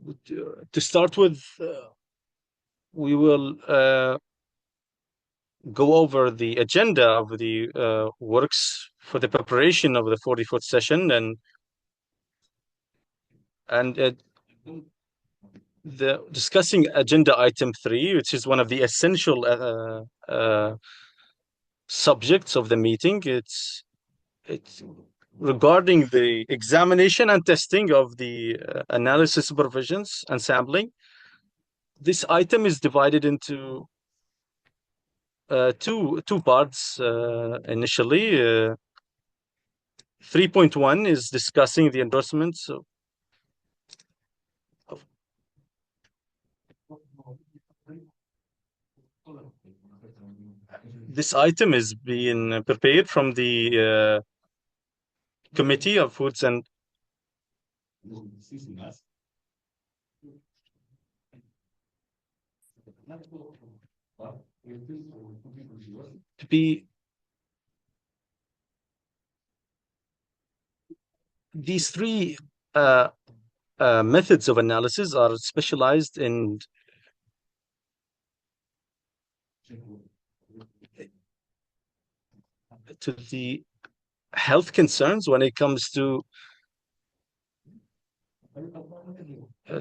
To start with, we will go over the agenda of the works for the preparation of the 44th session, and the discussing agenda item 3, which is one of the essential subjects of the meeting. It's regarding the examination and testing of the analysis, supervisions, and sampling. This item is divided into two parts initially. 3.1 is discussing the endorsements of this item is being prepared from the Committee of Foods and to be these three methods of analysis are specialized in to the health concerns when it comes to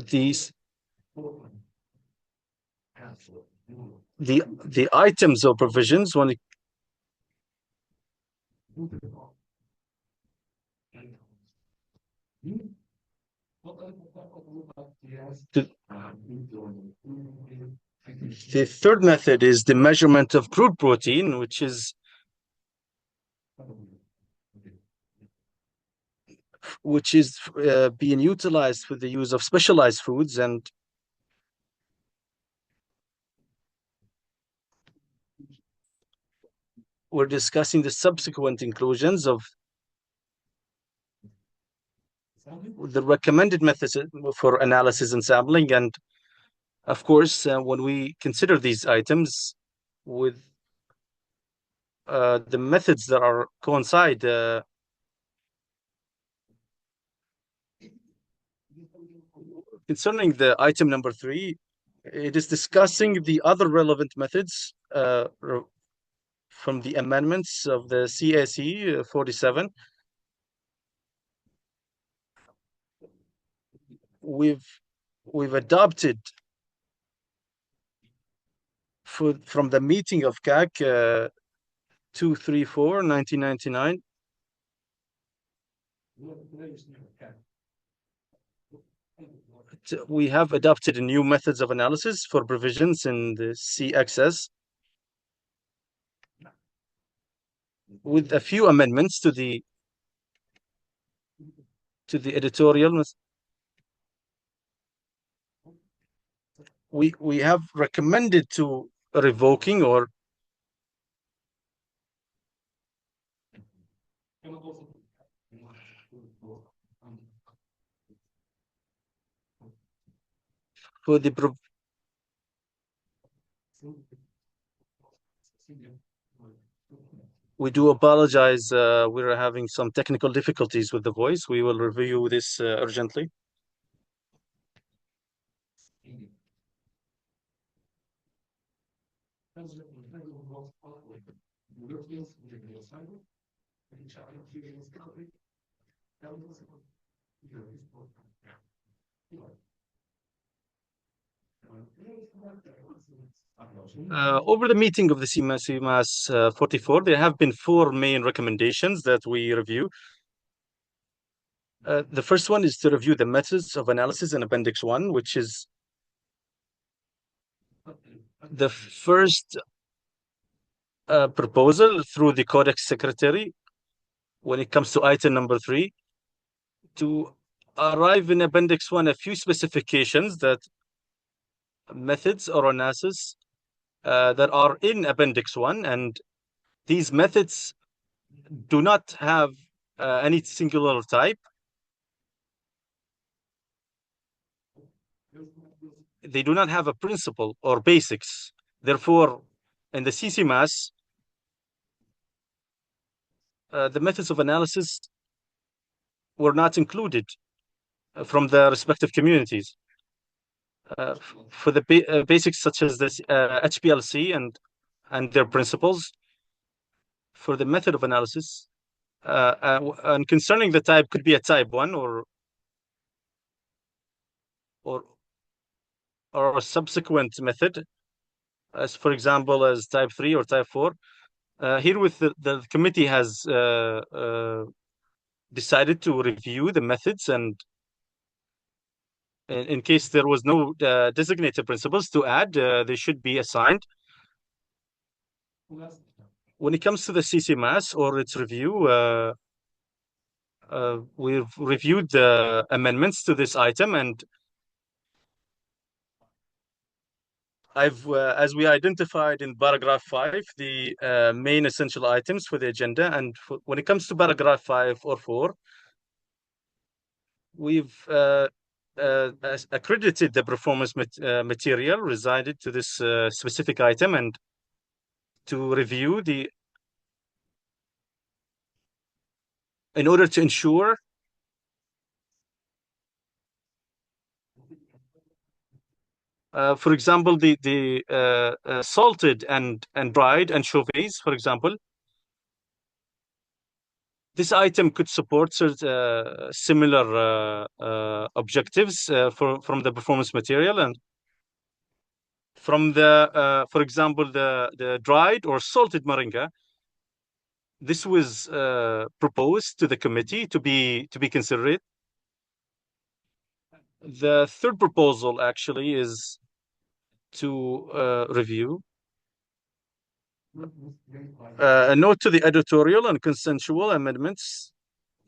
these the items or provisions when it the third method is the measurement of crude protein, which is being utilized for the use of specialized foods, and we're discussing the subsequent inclusions of the recommended methods for analysis and sampling. And of course, when we consider these items with the methods that are coincide, concerning the item number 3, it is discussing the other relevant methods from the amendments of the CAC 47. We've adopted from the meeting of CAC 234 1999. We have adopted new methods of analysis for provisions in the CXS with a few amendments to the editorial. We have recommended to revoking or for the we do apologize. We're having some technical difficulties with the voice. We will review this urgently. Over the meeting of the CCMAS 44, there have been 4 main recommendations that we review. The first one is to review the methods of analysis in Appendix 1, which is the first proposal through the Codex Secretary when it comes to item number 3, to arrive in Appendix 1 a few specifications that methods or analysis that are in Appendix 1, and these methods do not have any singular type. They do not have a principle or basics. Therefore, in the CCMAS, the methods of analysis were not included from the respective communities. for the basics such as this HPLC and their principles. For the method of analysis, and concerning the type, could be a type 1 or or a subsequent method, as for example as type 3 or type 4. Here with the committee has decided to review the methods, and in case there was no designated principles to add, they should be assigned. When it comes to the CCMAS or its review, we've reviewed the amendments to this item, and as we identified in paragraph 5, the main essential items for the agenda. And when it comes to paragraph 5 or 4, we've accredited the performance material resided to this specific item, and to review in order to ensure for example, the salted and dried anchovies, for example, this item could support similar objectives from the performance material. And from for example, the dried or salted moringa, this was proposed to the committee to be considered. The third proposal actually is to review a note to the editorial and consensual amendments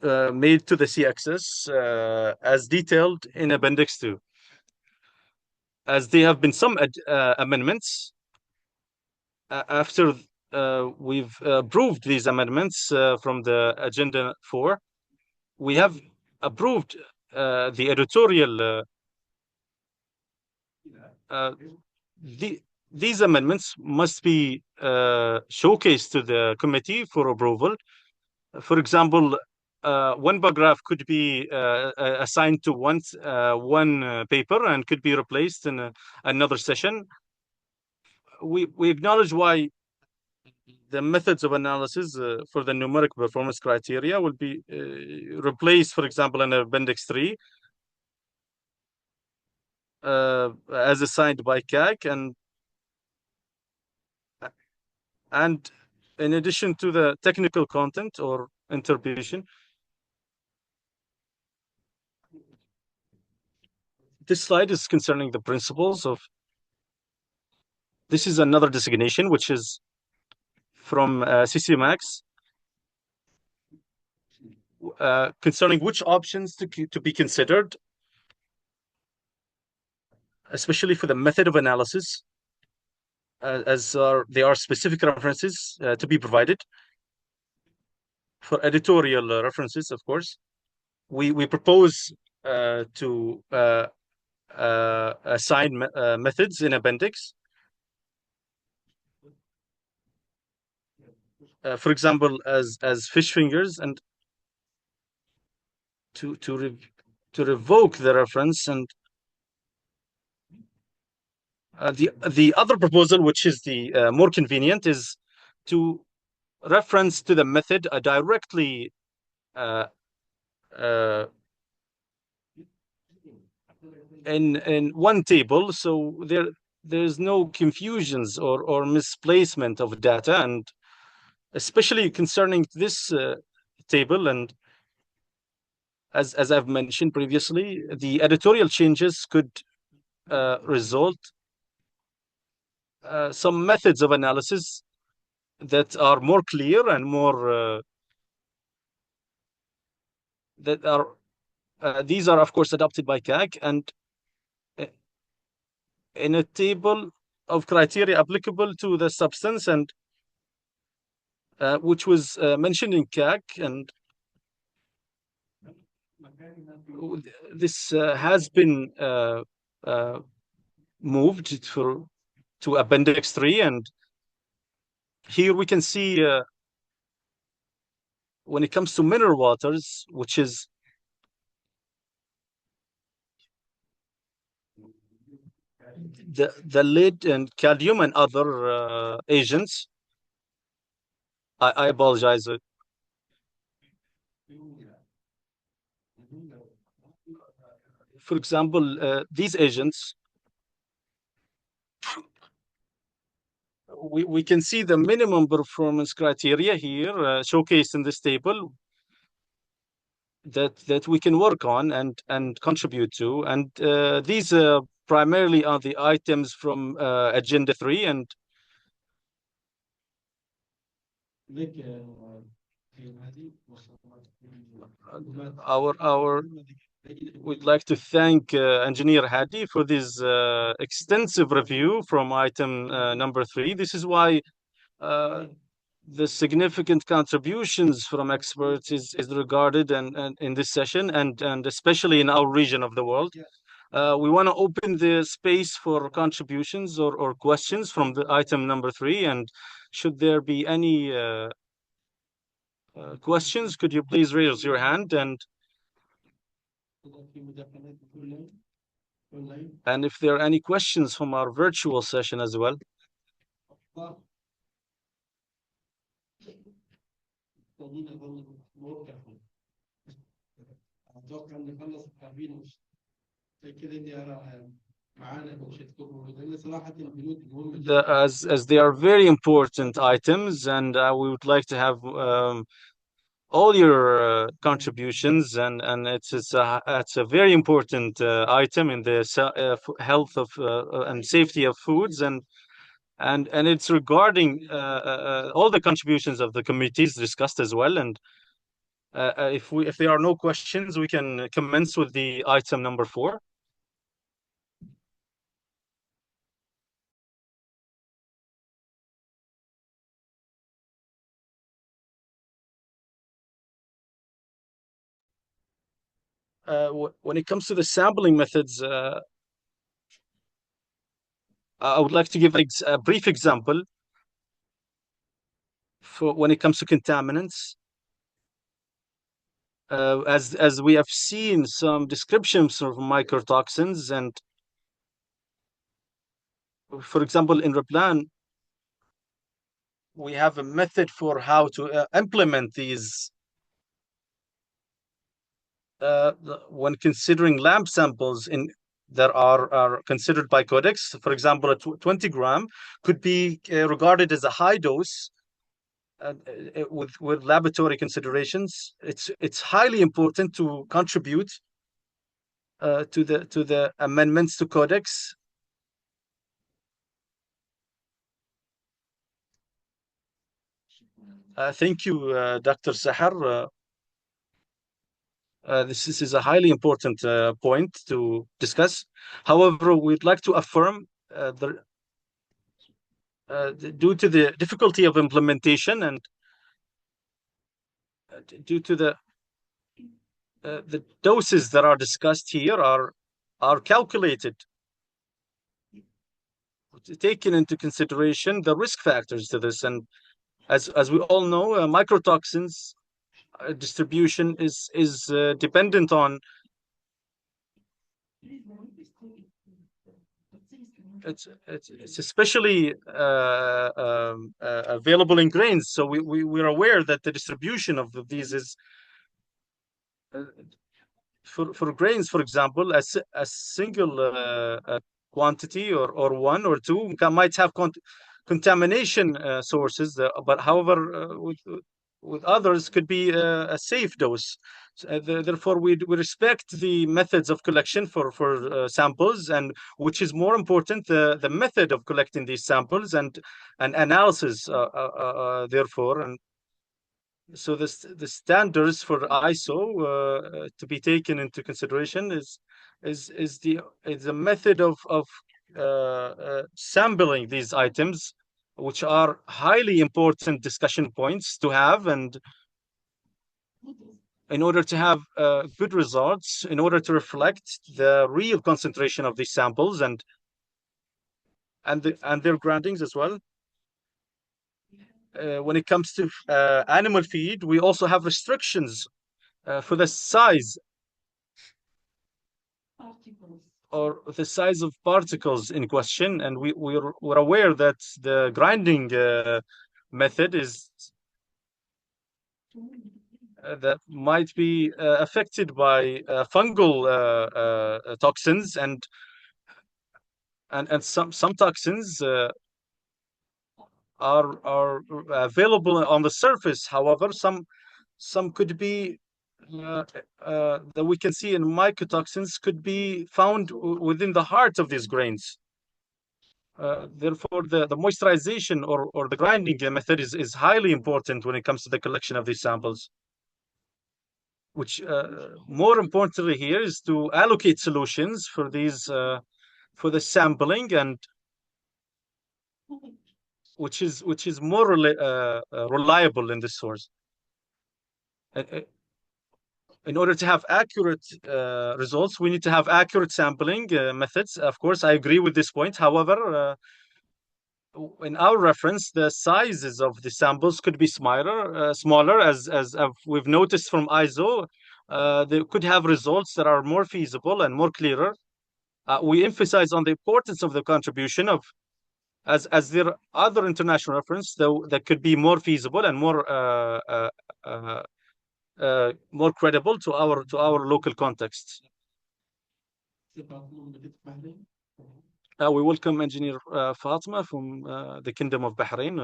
made to the CXS as detailed in Appendix 2. As there have been some amendments, after we've approved these amendments from the Agenda 4, we have approved the editorial. These amendments must be showcased to the committee for approval. For example, one paragraph could be assigned to one paper and could be replaced in another session. We acknowledge why the methods of analysis for the numeric performance criteria will be replaced, for example, in Appendix 3 as assigned by CAC, and in addition to the technical content or interpretation. This slide is concerning the principles of. This is another designation, which is from CCMAS, concerning which options to be considered, especially for the method of analysis, as there are specific references to be provided. For editorial references, of course, we propose to assign methods in appendix. For example, as fish fingers, and to revoke the reference. And the other proposal, which is the more convenient, is to reference to the method directly in one table, so there's no confusions or misplacement of data, and especially concerning this table. And as I've mentioned previously, the editorial changes could result some methods of analysis that are more clear and more that are these are of course adopted by CAG, and in a table of criteria applicable to the substance, and which was mentioned in CAG, and this has been moved to Appendix 3, and here we can see when it comes to mineral waters, which is the lead and cadmium and other agents. I apologize. For example, these agents, we can see the minimum performance criteria here showcased in this table that we can work on and contribute to. And these primarily are the items from Agenda 3 and our we'd like to thank Engineer Hadi for this extensive review from item number 3. This is why the significant contributions from experts is regarded and in this session and especially in our region of the world. We want to open the space for contributions or questions from the item number 3. And should there be any questions, could you please raise your hand? And if there are any questions from our virtual session as well. As they are very important items, and we would like to have all your contributions, and it's a very important item in the health of and safety of foods, and it's regarding all the contributions of the committees discussed as well. And if there are no questions, we can commence with the item number 4. When it comes to the sampling methods, I would like to give a brief example for when it comes to contaminants. As we have seen some descriptions of microtoxins, and for example, in Replan, we have a method for how to implement these when considering lamp samples in that are considered by Codex. For example, a 20 gram could be regarded as a high dose with laboratory considerations. It's highly important to contribute to the amendments to Codex. Thank you, Dr. Sahar. This is a highly important point to discuss. However, we'd like to affirm due to the difficulty of implementation and due to the doses that are discussed here are calculated, taken into consideration the risk factors to this. And as we all know, microtoxins distribution is dependent on it's especially available in grains. So we're aware that the distribution of these is uh, for grains, for example, a single quantity or one or two might have contamination sources, but however, with others could be a safe dose. So, therefore, we respect the methods of collection for samples, and which is more important, the method of collecting these samples and analysis. Therefore, and so the standards for ISO to be taken into consideration is the method of sampling these items, which are highly important discussion points to have, and in order to have good results, in order to reflect the real concentration of these samples and their grantings as well. When it comes to animal feed, we also have restrictions for the size. or the size of particles in question, and we're aware that the grinding method is that might be affected by fungal toxins, and some toxins are available on the surface. However, some could be that we can see in mycotoxins could be found within the heart of these grains. Therefore, the moisturization or the grinding method is highly important when it comes to the collection of these samples. Which more importantly here is to allocate solutions for these for the sampling, and which is more reliable in this source. Uh, uh, In order to have accurate results, we need to have accurate sampling methods. Of course, I agree with this point. However, in our reference, the sizes of the samples could be smaller, as we've noticed from ISO. They could have results that are more feasible and more clearer. We emphasize on the importance of the contribution of, as there are other international reference though that could be more feasible and more credible to our local context. We welcome Engineer Fatima from the Kingdom of Bahrain.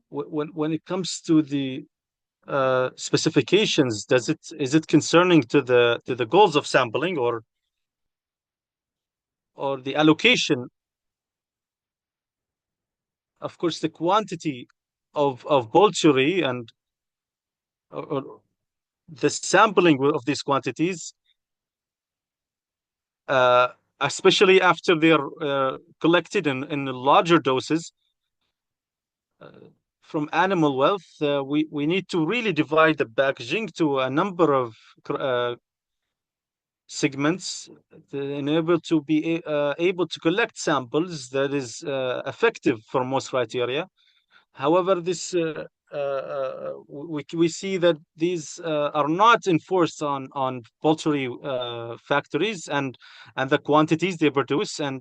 When it comes to the specifications, is it concerning to the goals of sampling, or the allocation? Of course, the quantity of poultry and or the sampling of these quantities, uh, especially after they are collected in larger doses uh, from animal wealth, we need to really divide the packaging to a number of segments to enable to be able to collect samples that is effective for most criteria. However, this we see that these are not enforced on poultry factories and the quantities they produce. And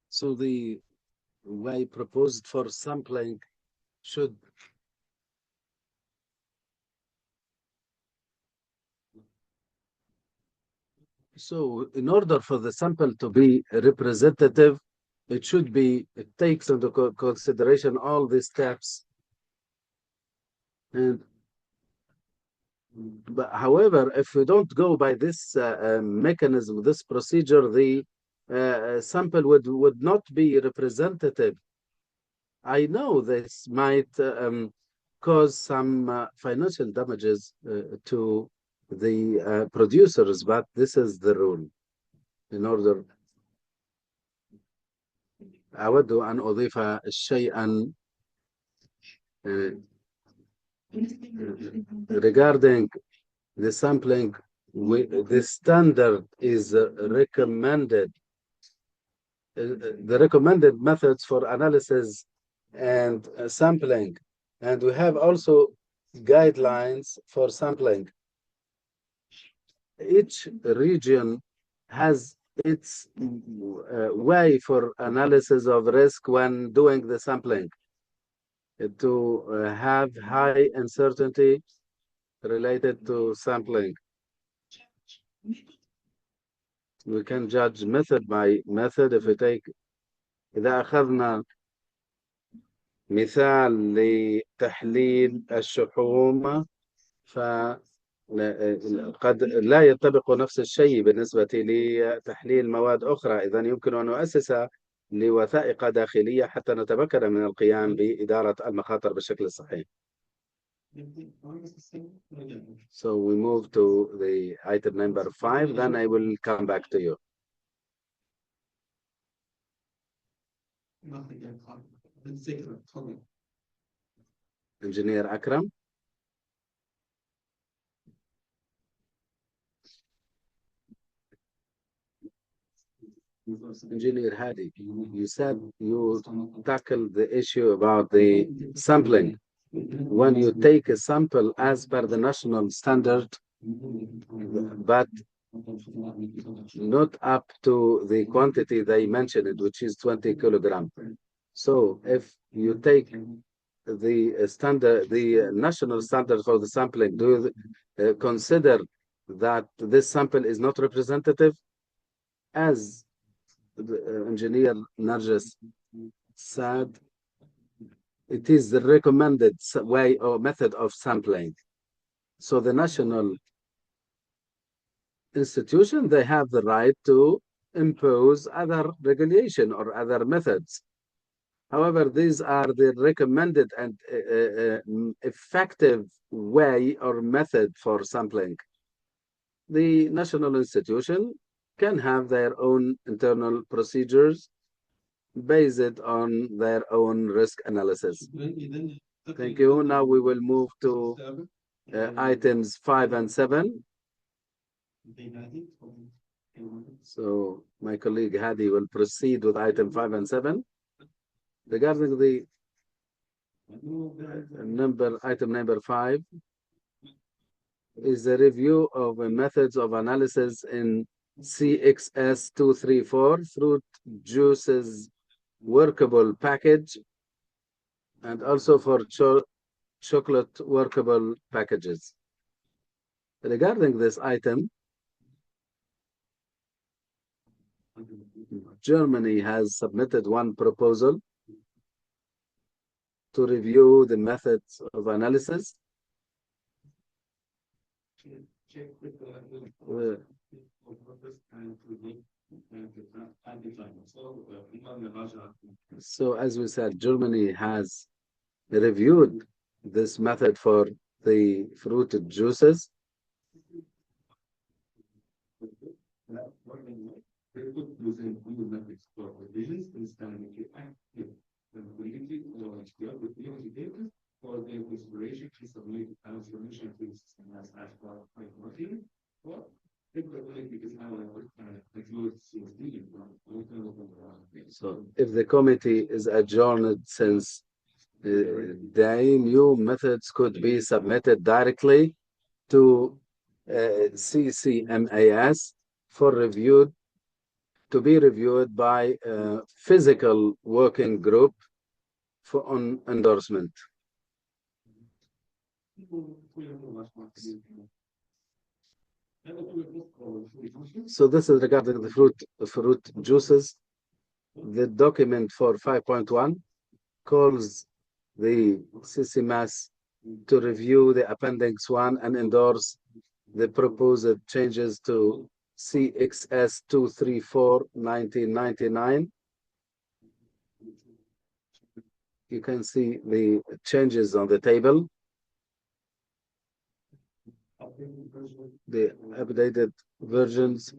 So the way proposed for sampling should so in order for the sample to be representative, it takes into consideration all these steps. And but however, if we don't go by this mechanism, this procedure, the sample would not be representative. I know this might cause some financial damages to the producers, but this is the rule. In order أود أن أضيف شيئا regarding the sampling. The standard is recommended. The recommended methods for analysis and sampling, and we have also guidelines for sampling. Each region has its way for analysis of risk when doing the sampling to have high uncertainty related to sampling. We can judge method by method. if we take إذا أخذنا مثال لتحليل الشحوم فقد لا يطبق نفس الشيء بالنسبة لتحليل مواد أخرى. إذن يمكن أن نؤسس لوثائق داخلية حتى نتمكن من القيام بإدارة المخاطر بالشكل الصحيح. So we move to the item number 5, then I will come back to you. Engineer Akram. Engineer Hadi, you said you tackled the issue about the sampling. When you take a sample as per the national standard, but not up to the quantity they mentioned, which is 20 kilogram. So if you take the standard, the national standard for the sampling, do you consider that this sample is not representative? As engineer Narges said, it is the recommended way or method of sampling. So the national institution, they have the right to impose other regulation or other methods. However, these are the recommended and effective way or method for sampling. The national institution can have their own internal procedures based on their own risk analysis. Thank you. Now we will move to items 5 and 7. So my colleague Hadi will proceed with item 5 and 7. Regarding the item number 5 is a review of methods of analysis in CXS 234 fruit juices workable package and also for chocolate workable packages. Regarding this item, Germany has submitted one proposal to review the methods of analysis. So as we said, Germany has reviewed this method for the fruited juices. So if the committee is adjourned since the new methods could be submitted directly to CCMAS for review, to be reviewed by a physical working group on endorsement. So this is regarding the fruit juices. The document for 5.1 calls the CCMAS to review the Appendix 1 and endorse the proposed changes to CXS 234/1999. You can see the changes on the table. The updated versions.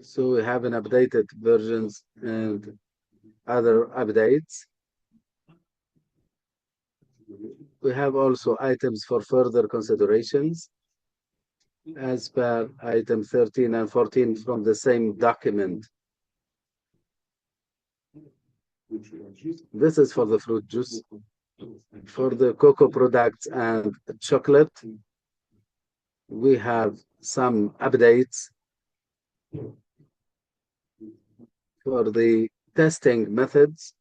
So we have an updated versions and other updates. We have also items for further considerations as per item 13 and 14 from the same document. This is for the fruit juice. For the cocoa products and chocolate, we have some updates for the testing methods.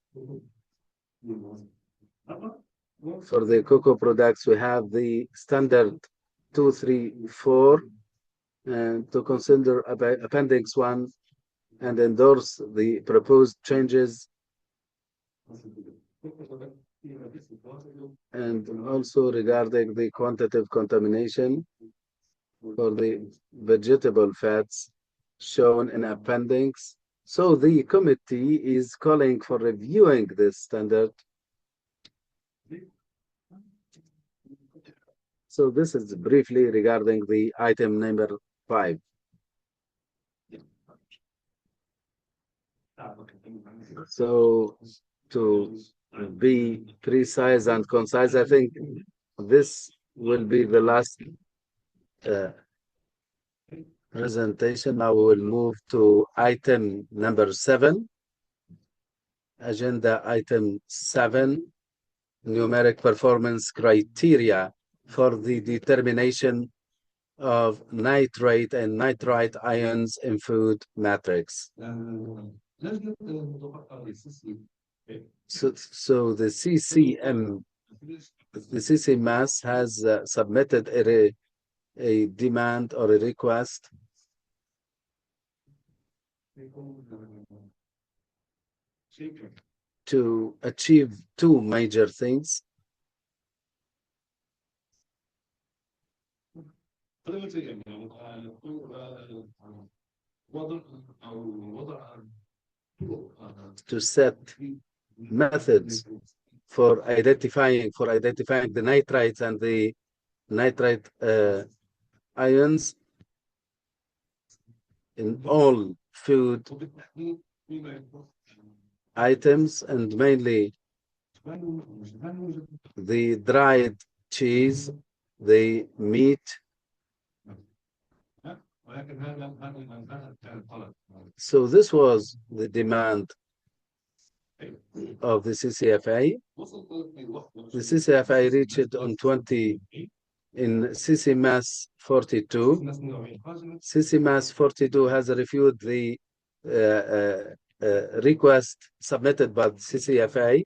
For the cocoa products, we have the standard 234 and to consider Appendix 1 and endorse the proposed changes. And also regarding the quantitative contamination for the vegetable fats shown in appendix. So the committee is calling for reviewing this standard. So this is briefly regarding the item number 5. So to be precise and concise, I think this will be the last uh, presentation. Now we will move to item number 7, agenda item 7, numeric performance criteria for the determination of nitrate and nitrite ions in food matrix. So the CCMAS has submitted a demand or a request to achieve two major things. To set methods for identifying the nitrites and the nitrite ions in all food items, and mainly the dried cheese, the meat. So this was the demand of the CCFA. The CCFA reached on 20 in CCMAS 42. CCMAS 42 has refused the request submitted by the CCFA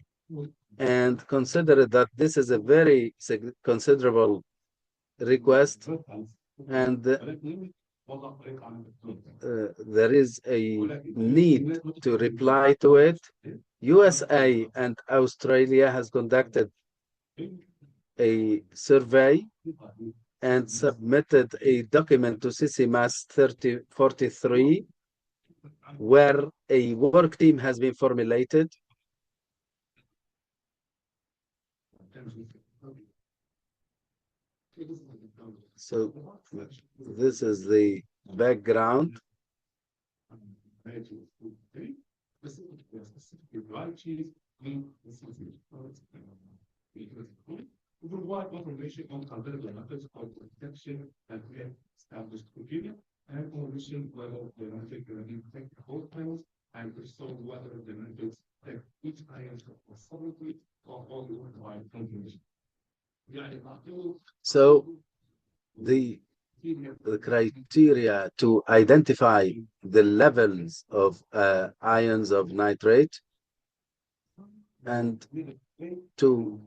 and considered that this is a very considerable request, and there is a need to reply to it. USA and Australia has conducted a survey and submitted a document to CCMAS 43, where a work team has been formulated. So this is the background. We provide information on compatible methods of detection that we have established criteria, and information whether the method can detect the whole panels, and also whether the methods detect each ion separately or all the worldwide information. So the criteria to identify the levels of ions of nitrate and to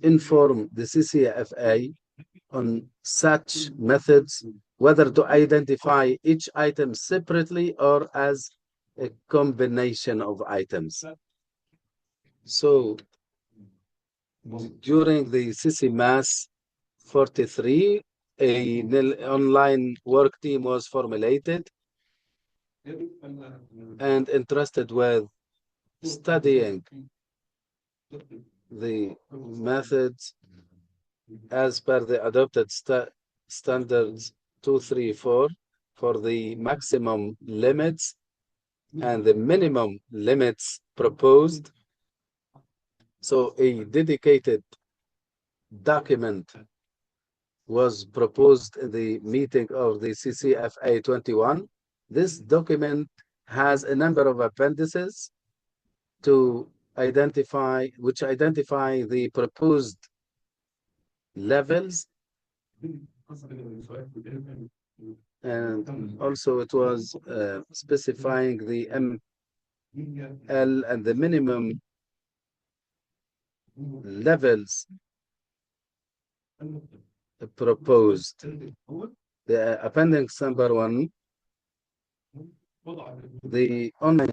inform the CCFA on such methods, whether to identify each item separately or as a combination of items. So during the CCMAS 43, an online work team was formulated and entrusted with studying the methods as per the adopted standards 234 for the maximum limits and the minimum limits proposed. So a dedicated document was proposed in the meeting of the CCFA 21. This document has a number of appendices to identify the proposed levels, and also it was specifying the ML and the minimum levels proposed. The appendix number 1, the online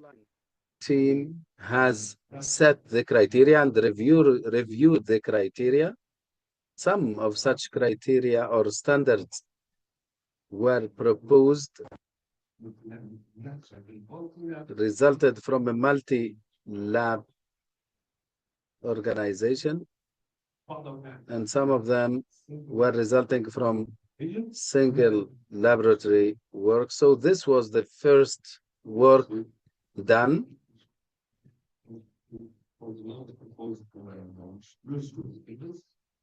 team has set the criteria and reviewed the criteria. Some of such criteria or standards were proposed, resulted from a multi-lab organization, and some of them were resulting from single laboratory work. So this was the first work done was one of the proposed rules for the peoples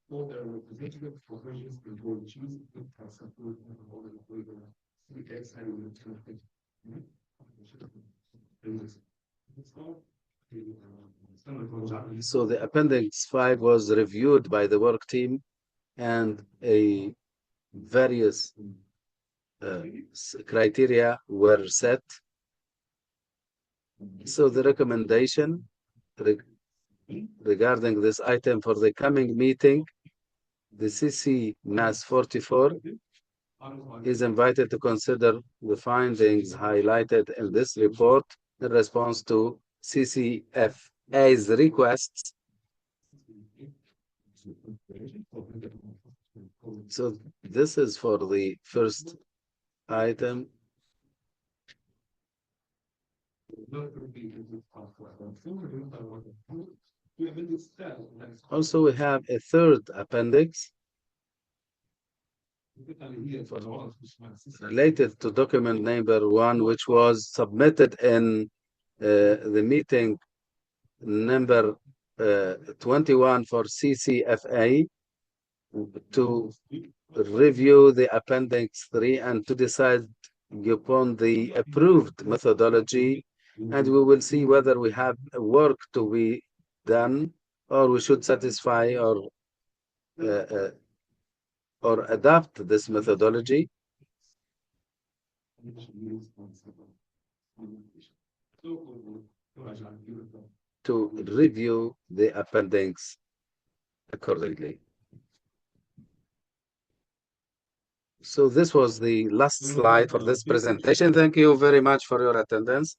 for their representative provisions in board choose the support and all the CX and So the Appendix 5 was reviewed by the work team and a various criteria were set. So the recommendation regarding this item for the coming meeting, the CCMAS 44 is invited to consider the findings highlighted in this report in response to CCFA's requests. So this is for the first item. Also, we have a third appendix related to document number 1, which was submitted in the meeting number 21 for CCFA to review the appendix 3 and to decide upon the approved methodology, and we will see whether we have work to be done or we should satisfy or adopt this methodology. To review the appendix accordingly. So this was the last slide for this presentation. Thank you very much for your attendance.